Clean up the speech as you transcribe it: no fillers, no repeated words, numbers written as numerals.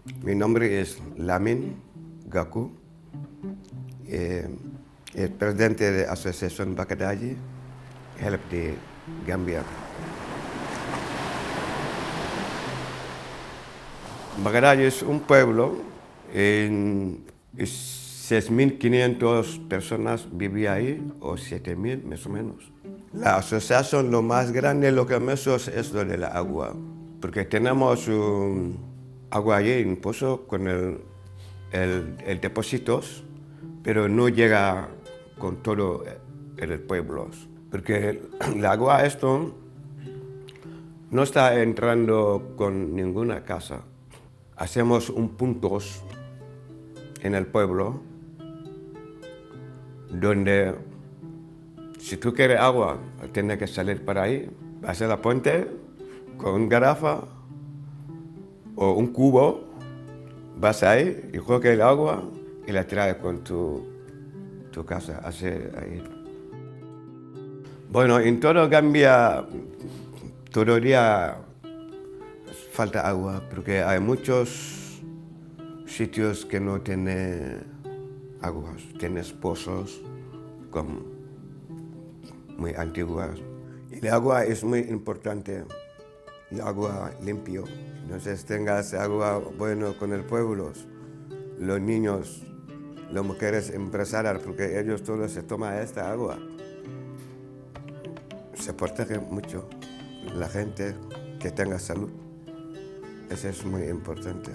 Mi nombre es Lamin Gaku, el presidente de la Asociación Bakadaji, Help de Gambia. Bakadaji es un pueblo, en 6.500 personas vivían ahí, o 7.000 más o menos. La asociación, lo más grande, lo que menos es lo de la agua, porque tenemos agua allí en pozo con el depósitos, pero no llega con todo el pueblo, porque el agua esto no está entrando con ninguna casa. Hacemos un puntos en el pueblo donde si tú quieres agua, tienes que salir para ahí, vas a la puente con un garrafa o un cubo, vas ahí y coges el agua y la traes con tu casa, ahí. Bueno, en todo Gambia todavía falta agua porque hay muchos sitios que no tienen agua, tienes pozos muy antiguas. Y el agua es muy importante, el agua limpio. Entonces tengas agua bueno con el pueblo, los niños, las mujeres embarazadas, porque ellos todos se toman esta agua. Se protege mucho la gente que tenga salud. Eso es muy importante.